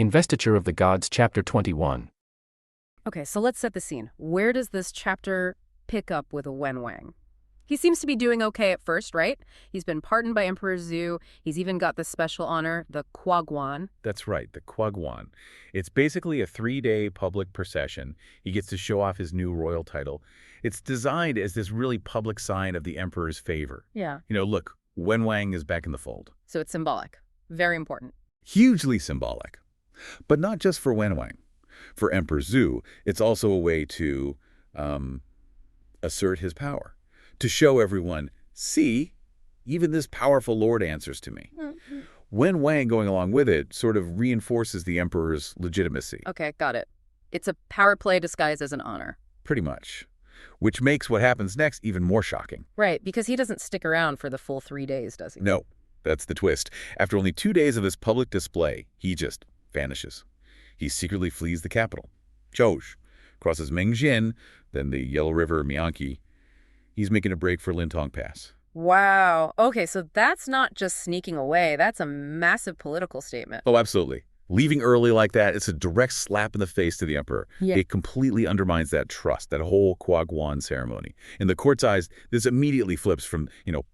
Investiture of the Gods, Chapter 21. Okay, so let's set the scene. Where does this chapter pick up with Wenwang? He seems to be doing okay at first, right? He's been pardoned by Emperor Zhu. He's even got the special honor, the Quaguan. That's right, the Quaguan. It's basically a 3-day public procession. He gets to show off his new royal title. It's designed as this really public sign of the emperor's favor. Yeah. Look, Wenwang is back in the fold. So it's symbolic. Very important. Hugely symbolic. But not just for Wenwang. For Emperor Zhu, it's also a way to assert his power. To show everyone, see, even this powerful lord answers to me. Mm-hmm. Wenwang going along with it sort of reinforces the emperor's legitimacy. Okay, got it. It's a power play disguised as an honor. Pretty much. Which makes what happens next even more shocking. Right, because he doesn't stick around for the full 3 days, does he? No, that's the twist. After only 2 days of this public display, he just vanishes. He secretly flees the capital, Zhou, crosses Mengjin, then the Yellow River, Mianqi. He's making a break for Lintong Pass. Wow. Okay, so that's not just sneaking away. That's a massive political statement. Oh, absolutely. Leaving early like that, it's a direct slap in the face to the emperor. Yeah. It completely undermines that trust, that whole Quaguan ceremony. In the court's eyes, this immediately flips from,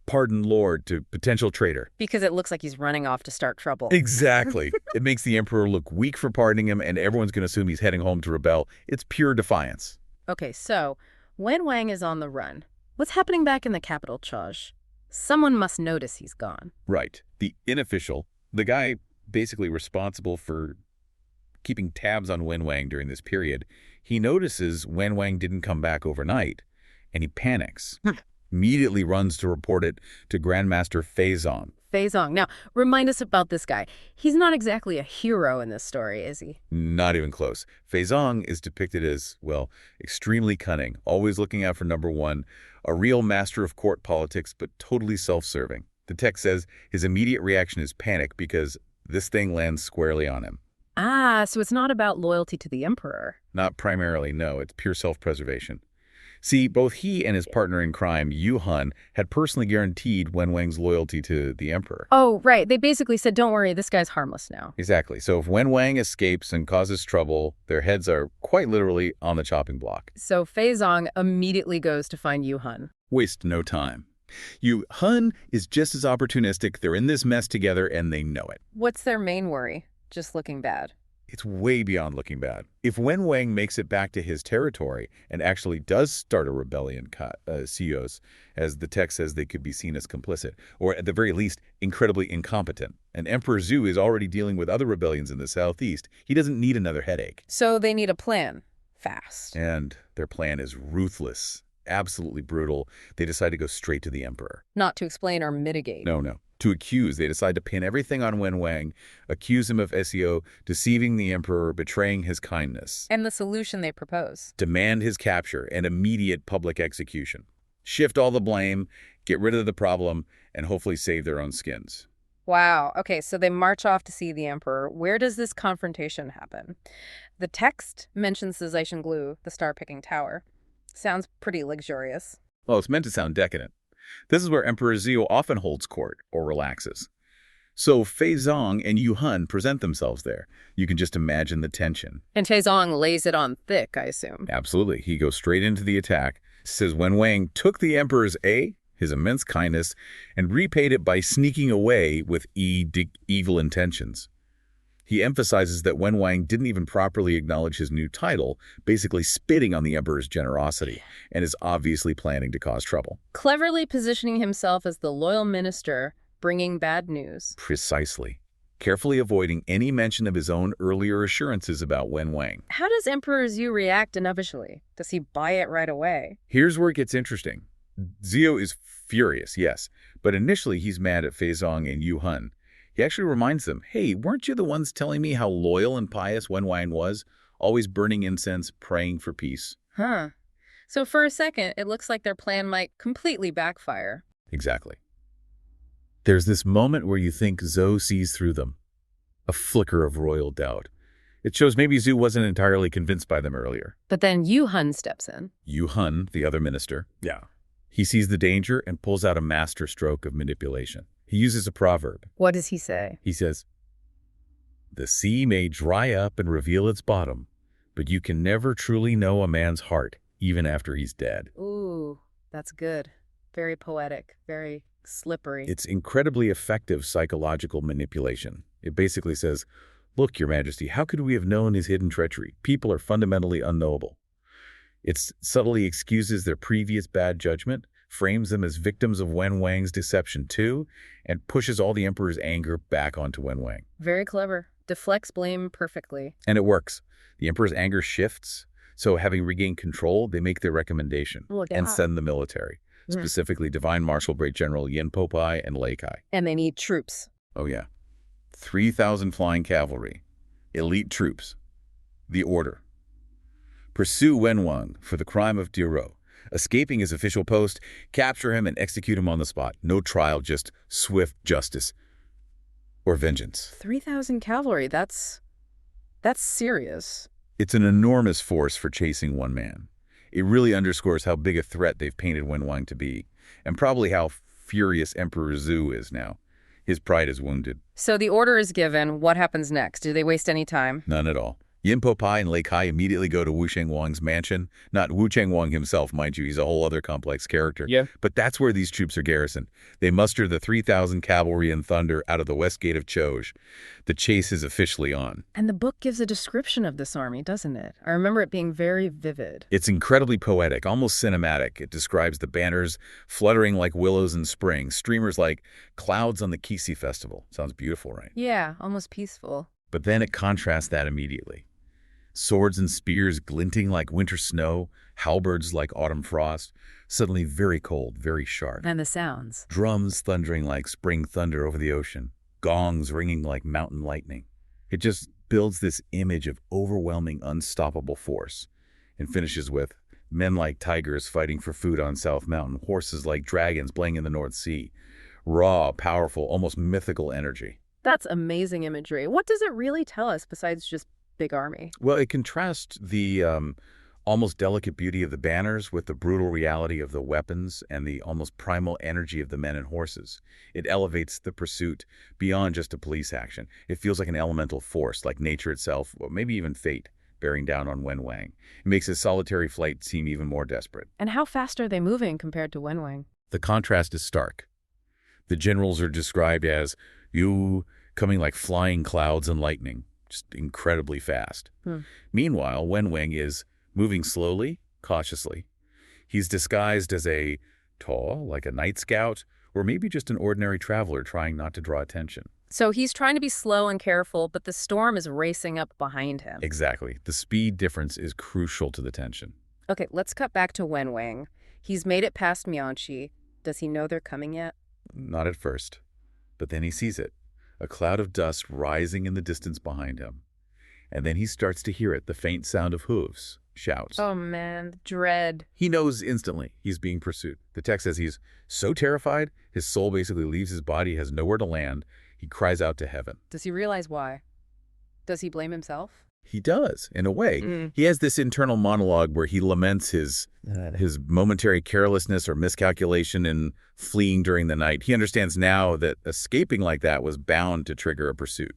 pardoned lord to potential traitor. Because it looks like he's running off to start trouble. Exactly. It makes the emperor look weak for pardoning him, and everyone's going to assume he's heading home to rebel. It's pure defiance. Okay, so Wenwang is on the run. What's happening back in the capital, Chaj? Someone must notice he's gone. Right. The unofficial, the guy basically responsible for keeping tabs on Wenwang during this period, he notices Wenwang didn't come back overnight, and he panics. Immediately runs to report it to Grandmaster Feizong. Feizong. Now, remind us about this guy. He's not exactly a hero in this story, is he? Not even close. Feizong is depicted as, extremely cunning, always looking out for number one, a real master of court politics, but totally self-serving. The text says his immediate reaction is panic because this thing lands squarely on him. Ah, so it's not about loyalty to the emperor. Not primarily, no. It's pure self-preservation. See, both he and his partner in crime, Yu Hun, had personally guaranteed Wenwang's loyalty to the emperor. Oh, right. They basically said, don't worry, this guy's harmless now. Exactly. So if Wenwang escapes and causes trouble, their heads are quite literally on the chopping block. So Feizong immediately goes to find Yu Hun. Waste no time. Yu Hun is just as opportunistic. They're in this mess together, and they know it. What's their main worry? Just looking bad. It's way beyond looking bad. If Wenwang makes it back to his territory and actually does start a rebellion, CEOs, as the text says, they could be seen as complicit, or at the very least, incredibly incompetent. And Emperor Zhu is already dealing with other rebellions in the southeast. He doesn't need another headache. So they need a plan. Fast. And their plan is ruthless, absolutely brutal. They decide to go straight to the emperor. Not to explain or mitigate. No. To accuse. They decide to pin everything on Wenwang, accuse him of SEO, deceiving the emperor, betraying his kindness. And the solution they propose? Demand his capture and immediate public execution. Shift all the blame, get rid of the problem, and hopefully save their own skins. Wow. Okay, so they march off to see the emperor. Where does this confrontation happen? The text mentions the Leizhenzi, the star-picking tower. Sounds pretty luxurious. Well, it's meant to sound decadent. This is where Emperor Zhu often holds court or relaxes. So Feizong and Yu Hun present themselves there. You can just imagine the tension. And Feizong lays it on thick, I assume. Absolutely. He goes straight into the attack. Says Wenwang took the emperor's his immense kindness, and repaid it by sneaking away with evil intentions. He emphasizes that Wenwang didn't even properly acknowledge his new title, basically spitting on the emperor's generosity, and is obviously planning to cause trouble. Cleverly positioning himself as the loyal minister, bringing bad news. Precisely. Carefully avoiding any mention of his own earlier assurances about Wenwang. How does Emperor Zhu react unofficially? Does he buy it right away? Here's where it gets interesting. Zhu is furious, yes, but initially he's mad at Feizong and Yu Hun. He actually reminds them, hey, weren't you the ones telling me how loyal and pious Wenwang was? Always burning incense, praying for peace. Huh. So for a second, it looks like their plan might completely backfire. Exactly. There's this moment where you think Zhou sees through them. A flicker of royal doubt. It shows maybe Zhu wasn't entirely convinced by them earlier. But then Yu Hun steps in. Yu Hun, the other minister. Yeah. He sees the danger and pulls out a master stroke of manipulation. He uses a proverb. What does he say? He says, The sea may dry up and reveal its bottom, but you can never truly know a man's heart, even after he's dead. Ooh, that's good. Very poetic, very slippery. It's incredibly effective psychological manipulation. It basically says, look, Your Majesty, how could we have known his hidden treachery? People are fundamentally unknowable. It subtly excuses their previous bad judgment, frames them as victims of Wen Wang's deception too, and pushes all the emperor's anger back onto Wen Wang. Very clever. Deflects blame perfectly. And it works. The emperor's anger shifts, so having regained control, they make their recommendation and send the military, specifically Divine Marshal Great General Yin Popai and Lei Kai. And they need troops. Oh yeah. 3,000 flying cavalry, elite troops. The order: pursue Wen Wang for the crime of Diro, escaping his official post, capture him and execute him on the spot. No trial, just swift justice or vengeance. 3,000 cavalry, that's serious. It's an enormous force for chasing one man. It really underscores how big a threat they've painted Wen Wang to be, and probably how furious Emperor Zhu is now. His pride is wounded. So the order is given. What happens next? Do they waste any time? None at all. Yin Popai and Lei Kai immediately go to Wu Shengwang's mansion. Not Wu Shengwang himself, mind you, he's a whole other complex character. Yeah. But that's where these troops are garrisoned. They muster the 3,000 cavalry and thunder out of the west gate of Choj. The chase is officially on. And the book gives a description of this army, doesn't it? I remember it being very vivid. It's incredibly poetic, almost cinematic. It describes the banners fluttering like willows in spring, streamers like clouds on the Kisi festival. Sounds beautiful, right? Yeah, almost peaceful. But then it contrasts that immediately. Swords and spears glinting like winter snow, halberds like autumn frost, suddenly very cold, very sharp. And the sounds. Drums thundering like spring thunder over the ocean, gongs ringing like mountain lightning. It just builds this image of overwhelming, unstoppable force, and finishes with men like tigers fighting for food on South Mountain, horses like dragons playing in the North Sea. Raw, powerful, almost mythical energy. That's amazing imagery. What does it really tell us besides just big army? Well, it contrasts the almost delicate beauty of the banners with the brutal reality of the weapons and the almost primal energy of the men and horses. It elevates the pursuit beyond just a police action. It feels like an elemental force, like nature itself, or maybe even fate, bearing down on Wen Wang. It makes his solitary flight seem even more desperate. And how fast are they moving compared to Wen Wang? The contrast is stark. The generals are described as coming like flying clouds and lightning. Just incredibly fast. Meanwhile, Wen Wang is moving slowly, cautiously. He's disguised as a tall, like a night scout, or maybe just an ordinary traveler trying not to draw attention. So he's trying to be slow and careful, but the storm is racing up behind him. Exactly. The speed difference is crucial to the tension. Okay, let's cut back to Wen Wang. He's made it past Mianchi. Does he know they're coming yet? Not at first, but then he sees it. A cloud of dust rising in the distance behind him. And then he starts to hear it, the faint sound of hooves, shouts. Oh man, dread. He knows instantly he's being pursued. The text says he's so terrified, his soul basically leaves his body, has nowhere to land. He cries out to heaven. Does he realize why? Does he blame himself? He does, in a way. He has this internal monologue where he laments his momentary carelessness or miscalculation in fleeing during the night. He understands now that escaping like that was bound to trigger a pursuit.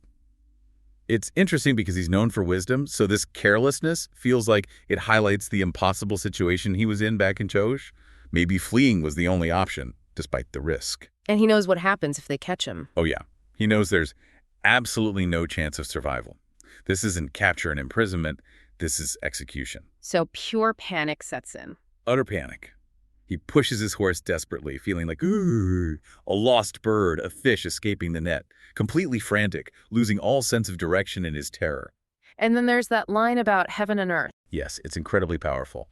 It's interesting because he's known for wisdom, so this carelessness feels like it highlights the impossible situation he was in back in Choj. Maybe fleeing was the only option, despite the risk. And he knows what happens if they catch him. Oh yeah, he knows there's absolutely no chance of survival. This isn't capture and imprisonment, this is execution. So pure panic sets in. Utter panic. He pushes his horse desperately, feeling like, ooh, a lost bird, a fish escaping the net, completely frantic, losing all sense of direction in his terror. And then there's that line about heaven and earth. Yes, it's incredibly powerful.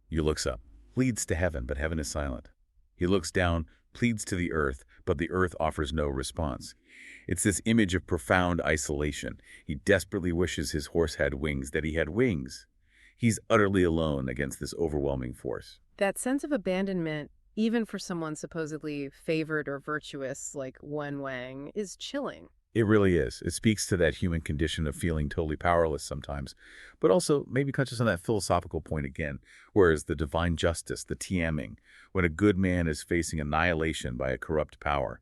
He looks up, pleads to heaven, but heaven is silent. He looks down, pleads to the earth, but the earth offers no response. It's this image of profound isolation. He desperately wishes his horse had wings, that he had wings. He's utterly alone against this overwhelming force. That sense of abandonment, even for someone supposedly favored or virtuous like Wen Wang, is chilling. It really is. It speaks to that human condition of feeling totally powerless sometimes, but also maybe touches on that philosophical point again, whereas the divine justice, the tiaming, when a good man is facing annihilation by a corrupt power,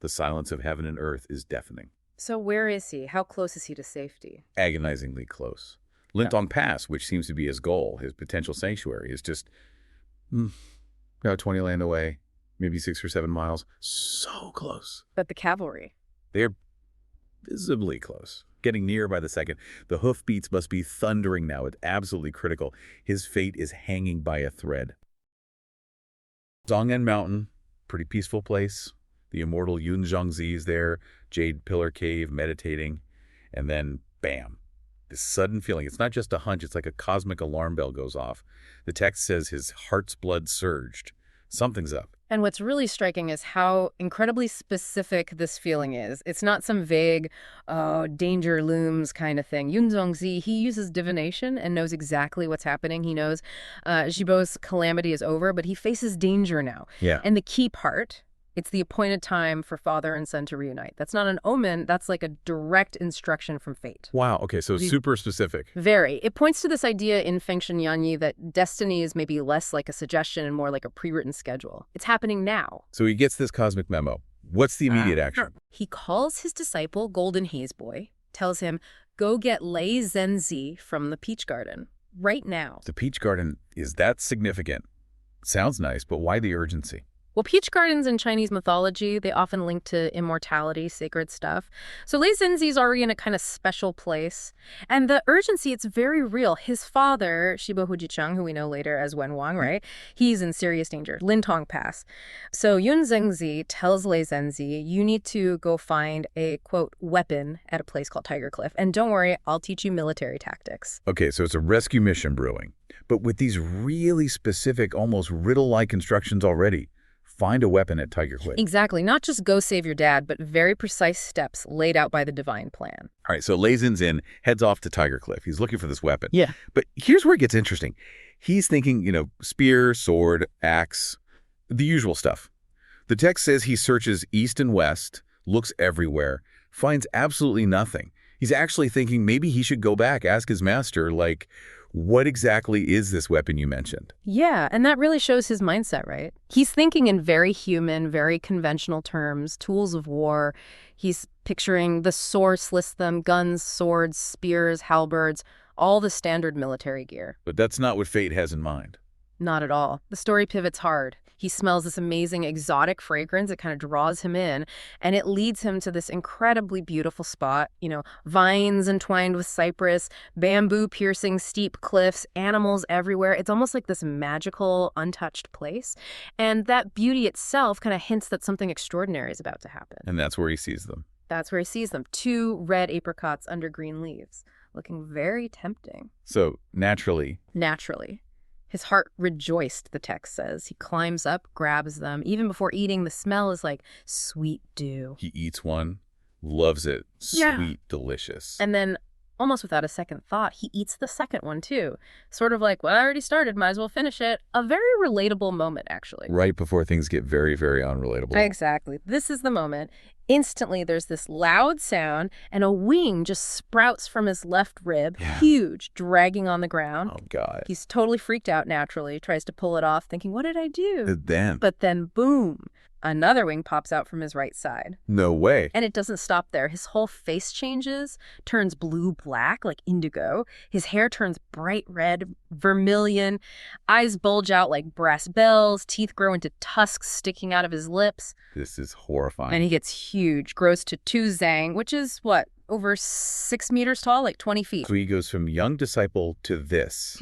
the silence of heaven and earth is deafening. So where is he? How close is he to safety? Agonizingly close. Lintong Pass, which seems to be his goal, his potential sanctuary, is just about 20 land away, maybe 6 or 7 miles. So close. But the cavalry? They're visibly close. Getting near by the second. The hoofbeats must be thundering now. It's absolutely critical. His fate is hanging by a thread. Zhong'an Mountain, pretty peaceful place. The immortal Leizhenzi is there, Jade Pillar Cave, meditating. And then, bam, this sudden feeling. It's not just a hunch. It's like a cosmic alarm bell goes off. The text says his heart's blood surged. Something's up. And what's really striking is how incredibly specific this feeling is. It's not some vague, danger looms kind of thing. Yunzongzi, he uses divination and knows exactly what's happening. He knows Jibo's calamity is over, but he faces danger now. Yeah. And the key part, it's the appointed time for father and son to reunite. That's not an omen. That's like a direct instruction from fate. Wow. Okay, so super specific. Very. It points to this idea in Fengshen Yanyi that destiny is maybe less like a suggestion and more like a pre-written schedule. It's happening now. So he gets this cosmic memo. What's the immediate action? He calls his disciple, Golden Haze Boy, tells him, go get Leizhenzi from the Peach Garden right now. The Peach Garden, is that significant? Sounds nice, but why the urgency? Well, peach gardens in Chinese mythology, they often link to immortality, sacred stuff. So Leizhenzi is already in a kind of special place. And the urgency, it's very real. His father, Shibo Jichang, who we know later as Wen Wang, right? He's in serious danger. Lintong Pass. So Yunzengzi tells Leizhenzi, you need to go find a, quote, weapon at a place called Tiger Cliff. And don't worry, I'll teach you military tactics. Okay, so it's a rescue mission brewing. But with these really specific, almost riddle-like instructions already. Find a weapon at Tiger Cliff. Exactly. Not just go save your dad, but very precise steps laid out by the divine plan. All right, so Leizhenzi heads off to Tiger Cliff. He's looking for this weapon. Yeah. But here's where it gets interesting. He's thinking, spear, sword, axe, the usual stuff. The text says he searches east and west, looks everywhere, finds absolutely nothing. He's actually thinking maybe he should go back, ask his master, what exactly is this weapon you mentioned? Yeah, and that really shows his mindset, right? He's thinking in very human, very conventional terms, tools of war. He's picturing the source, list them, guns, swords, spears, halberds, all the standard military gear. But that's not what fate has in mind. Not at all. The story pivots hard. He smells this amazing exotic fragrance. It kind of draws him in, and it leads him to this incredibly beautiful spot. Vines entwined with cypress, bamboo piercing steep cliffs, animals everywhere. It's almost like this magical, untouched place. And that beauty itself kind of hints that something extraordinary is about to happen. And that's where he sees them. That's where he sees them. 2 red apricots under green leaves, looking very tempting. So, naturally. His heart rejoiced, the text says. He climbs up, grabs them. Even before eating, the smell is like sweet dew. He eats one, loves it. Sweet, delicious. And then, almost without a second thought, he eats the second one, too. Sort of like, well, I already started, might as well finish it. A very relatable moment, actually. Right before things get very, very unrelatable. Exactly. This is the moment. Instantly, there's this loud sound, and a wing just sprouts from his left rib, huge, dragging on the ground. Oh, God. He's totally freaked out, naturally, tries to pull it off, thinking, what did I do? But then, boom, another wing pops out from his right side. No way. And it doesn't stop there. His whole face changes, turns blue-black, like indigo. His hair turns bright red, vermilion. Eyes bulge out like brass bells. Teeth grow into tusks sticking out of his lips. This is horrifying. And he gets huge, grows to 2 zhang, which is, what, over 6 meters tall, like 20 feet. So he goes from young disciple to this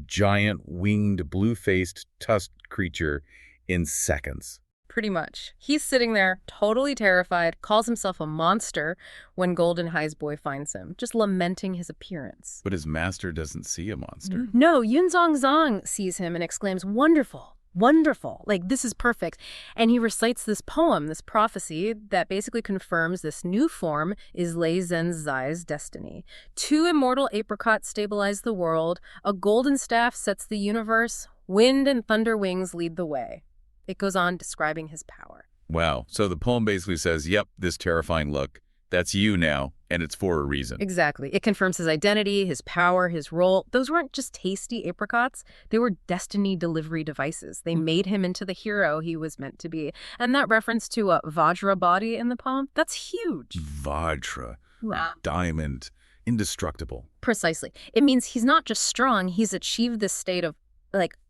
giant, winged, blue-faced, tusked creature in seconds. Pretty much. He's sitting there, totally terrified, calls himself a monster when Golden Haze Boy finds him, just lamenting his appearance. But his master doesn't see a monster. No, Yunzong sees him and exclaims, wonderful. Wonderful. This is perfect. And he recites this poem, this prophecy that basically confirms this new form is Leizhenzi's destiny. 2 immortal apricots stabilize the world. A golden staff sets the universe. Wind and thunder wings lead the way. It goes on describing his power. Wow. So the poem basically says, yep, this terrifying look, that's you now. And it's for a reason. Exactly. It confirms his identity, his power, his role. Those weren't just tasty apricots. They were destiny delivery devices. They made him into the hero he was meant to be. And that reference to a Vajra body in the poem, that's huge. Vajra. Wow. Diamond. Indestructible. Precisely. It means he's not just strong, he's achieved this state of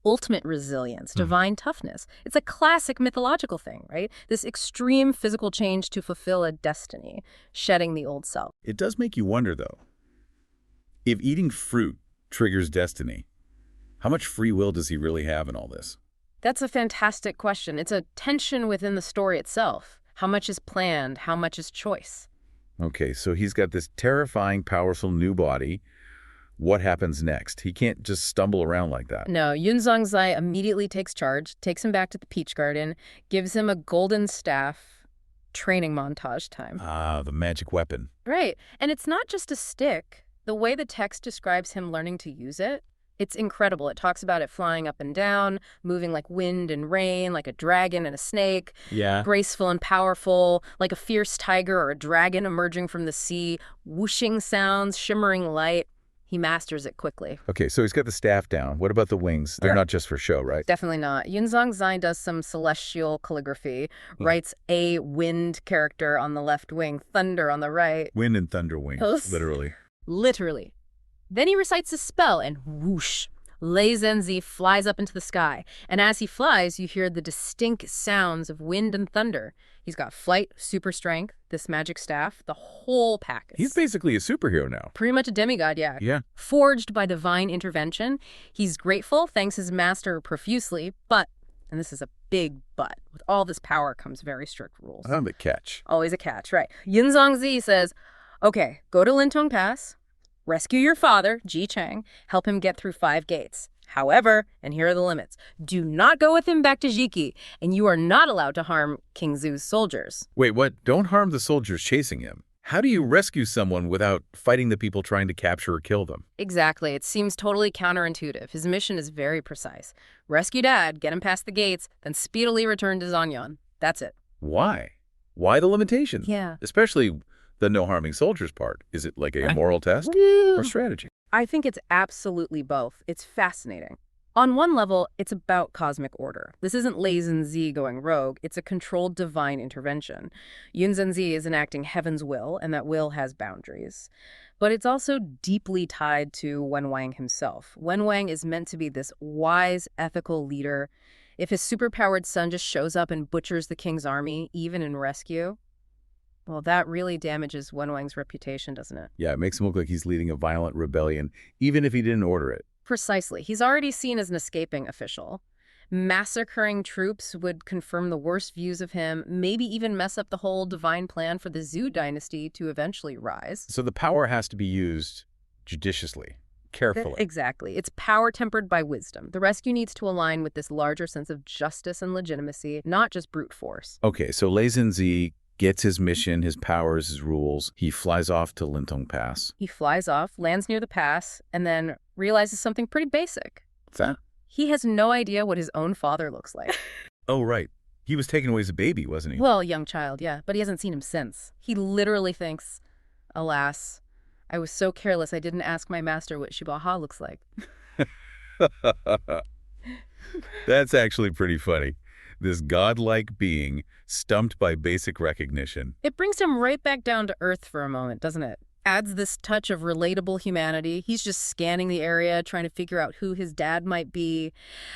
ultimate resilience, divine toughness. It's a classic mythological thing, right? This extreme physical change to fulfill a destiny, shedding the old self. It does make you wonder, though, if eating fruit triggers destiny, how much free will does he really have in all this? That's a fantastic question. It's a tension within the story itself. How much is planned? How much is choice? Okay, so he's got this terrifying, powerful new body. What happens next? He can't just stumble around like that. No, Yunzongzi immediately takes charge, takes him back to the peach garden, gives him a golden staff, training montage time. Ah, the magic weapon. Right. And it's not just a stick. The way the text describes him learning to use it, it's incredible. It talks about it flying up and down, moving like wind and rain, like a dragon and a snake. Yeah. Graceful and powerful, like a fierce tiger or a dragon emerging from the sea, whooshing sounds, shimmering light. He masters it quickly. Okay, so he's got the staff down. What about the wings? They're not just for show, right? Definitely not. Yunzongzi does some celestial calligraphy, writes a wind character on the left wing, thunder on the right. Wind and thunder wings, literally. Literally. Then he recites a spell and whoosh, Leizhenzi flies up into the sky. And as he flies, you hear the distinct sounds of wind and thunder. He's got flight, super strength, this magic staff, the whole package. He's basically a superhero now. Pretty much a demigod, yeah. Yeah. Forged by divine intervention. He's grateful, thanks his master profusely, but, and this is a big but, with all this power comes very strict rules. The catch. Always a catch, right. Yunzongzi says, okay, go to Lintong Pass, rescue your father, Jichang, help him get through 5 gates. However, and here are the limits, do not go with him back to Jiki, and you are not allowed to harm King Zhu's soldiers. Wait, what? Don't harm the soldiers chasing him. How do you rescue someone without fighting the people trying to capture or kill them? Exactly. It seems totally counterintuitive. His mission is very precise. Rescue Dad, get him past the gates, then speedily return to Zanyan. That's it. Why? Why the limitation? Yeah. Especially the no harming soldiers part. Is it like a moral test or strategy? I think it's absolutely both. It's fascinating. On one level, it's about cosmic order. This isn't Leizhenzi going rogue. It's a controlled divine intervention. Yunzhenzi is enacting heaven's will, and that will has boundaries. But it's also deeply tied to Wenwang himself. Wenwang is meant to be this wise, ethical leader. If his superpowered son just shows up and butchers the king's army, even in rescue, well, that really damages Wenwang's reputation, doesn't it? Yeah, it makes him look like he's leading a violent rebellion, even if he didn't order it. Precisely. He's already seen as an escaping official. Massacring troops would confirm the worst views of him, maybe even mess up the whole divine plan for the Zhu dynasty to eventually rise. So the power has to be used judiciously, carefully. Exactly. It's power tempered by wisdom. The rescue needs to align with this larger sense of justice and legitimacy, not just brute force. Okay, so Leizhenzi gets his mission, his powers, his rules. He flies off to Lintong Pass. He flies off, lands near the pass, and then realizes something pretty basic. What's that? He has no idea what his own father looks like. Oh, right. He was taken away as a baby, wasn't he? Well, young child, yeah, but he hasn't seen him since. He literally thinks, alas, I was so careless I didn't ask my master what Shibaha looks like. That's actually pretty funny. This godlike being stumped by basic recognition. It brings him right back down to earth for a moment, doesn't it? Adds this touch of relatable humanity. He's just scanning the area, trying to figure out who his dad might be.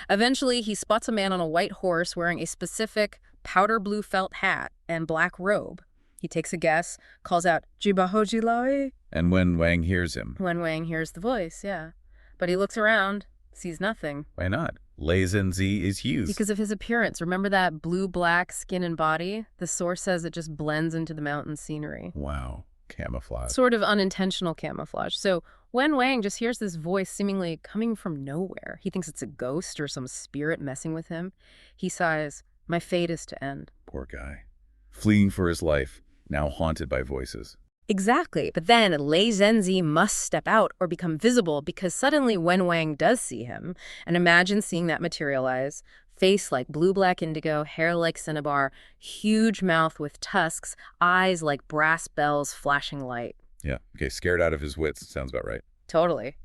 Eventually, he spots a man on a white horse wearing a specific powder blue felt hat and black robe. He takes a guess, calls out, "Jibahoji Lai?" And when Wang hears him. Wenwang hears the voice, yeah. But he looks around, sees nothing. Why not? Leizhenzi is huge. Because of his appearance. Remember that blue-black skin and body? The source says it just blends into the mountain scenery. Wow. Camouflage. Sort of unintentional camouflage. So Wenwang just hears this voice seemingly coming from nowhere. He thinks it's a ghost or some spirit messing with him. He sighs, "My fate is to end." Poor guy. Fleeing for his life, now haunted by voices. Exactly. But then Leizhenzi must step out or become visible because suddenly Wenwang does see him. And imagine seeing that materialize. Face like blue-black indigo, hair like cinnabar, huge mouth with tusks, eyes like brass bells flashing light. Yeah. Okay, scared out of his wits. Sounds about right. Totally.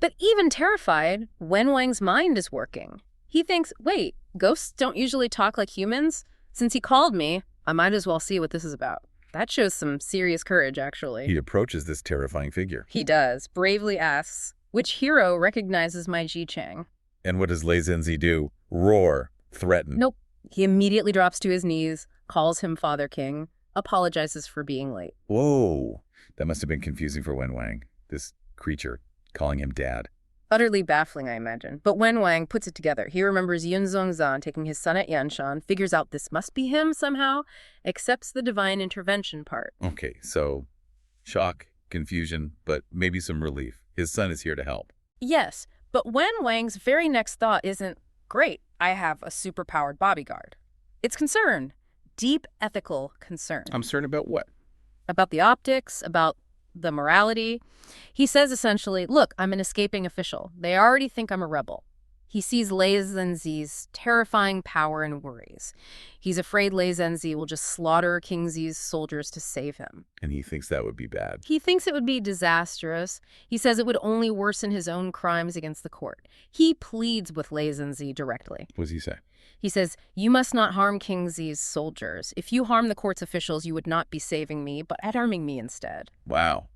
But even terrified, Wen Wang's mind is working. He thinks, wait, ghosts don't usually talk like humans? Since he called me, I might as well see what this is about. That shows some serious courage, actually. He approaches this terrifying figure. He does. Bravely asks, which hero recognizes my Jichang? And what does Leizhenzi do? Roar. Threaten. Nope. He immediately drops to his knees, calls him Father King, apologizes for being late. Whoa. That must have been confusing for Wen Wang. This creature calling him dad. Utterly baffling, I imagine. But Wen Wang puts it together. He remembers Yun Zongzan taking his son at Yanshan, figures out this must be him somehow, accepts the divine intervention part. Okay, so shock, confusion, but maybe some relief. His son is here to help. Yes, but Wen Wang's very next thought isn't, great, I have a superpowered bodyguard. It's concern. Deep ethical concern. I'm certain about what? About the optics, about the morality. He says essentially, look, I'm an escaping official. They already think I'm a rebel. He sees Leizhenzi's terrifying power and worries. He's afraid Leizhenzi will just slaughter King Zi's soldiers to save him. And he thinks that would be bad. He thinks it would be disastrous. He says it would only worsen his own crimes against the court. He pleads with Leizhenzi directly. What does he say? He says, you must not harm King Zi's soldiers. If you harm the court's officials, you would not be saving me, but harming me instead. Wow.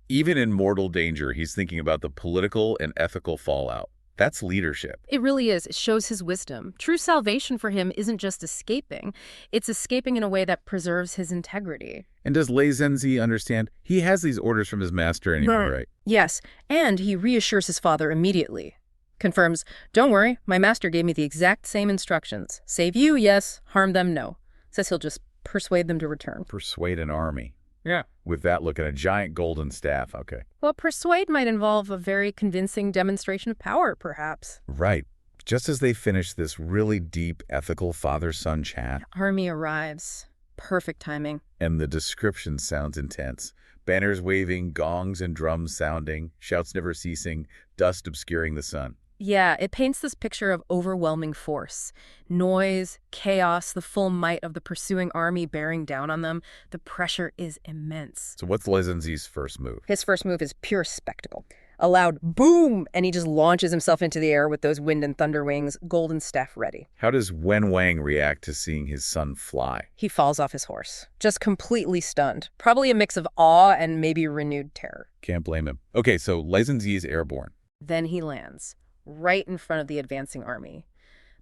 Even in mortal danger, he's thinking about the political and ethical fallout. That's leadership. It really is. It shows his wisdom. True salvation for him isn't just escaping. It's escaping in a way that preserves his integrity. And does Leizhenzi understand? He has these orders from his master anymore, right? Yes, and he reassures his father immediately. Confirms, don't worry, my master gave me the exact same instructions. Save you, yes. Harm them, no. Says he'll just persuade them to return. Persuade an army. Yeah. With that look at a giant golden staff, okay. Well, persuade might involve a very convincing demonstration of power, perhaps. Right. Just as they finish this really deep ethical father-son chat. Army arrives. Perfect timing. And the description sounds intense. Banners waving, gongs and drums sounding, shouts never ceasing, dust obscuring the sun. Yeah, it paints this picture of overwhelming force. Noise, chaos, the full might of the pursuing army bearing down on them. The pressure is immense. So what's Leizhenzi's first move? His first move is pure spectacle. A loud boom, and he just launches himself into the air with those wind and thunder wings, golden staff ready. How does Wen Wang react to seeing his son fly? He falls off his horse, just completely stunned. Probably a mix of awe and maybe renewed terror. Can't blame him. Okay, so Leizhenzi is airborne. Then he lands, right in front of the advancing army.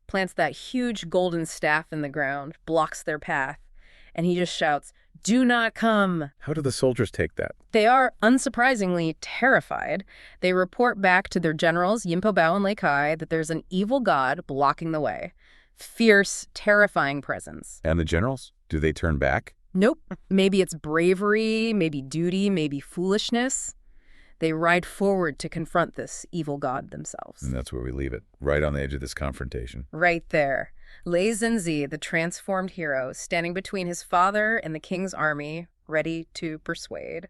Plants that huge golden staff in the ground, blocks their path, and he just shouts, do not come. How do the soldiers take that? They are, unsurprisingly, terrified. They report back to their generals, Yinpo Bao and Lei Kai, that there's an evil god blocking the way. Fierce, terrifying presence. And the generals? Do they turn back? Nope. Maybe it's bravery, maybe duty, maybe foolishness. They ride forward to confront this evil god themselves. And that's where we leave it, right on the edge of this confrontation. Right there. Leizhenzi, the transformed hero, standing between his father and the king's army, ready to persuade.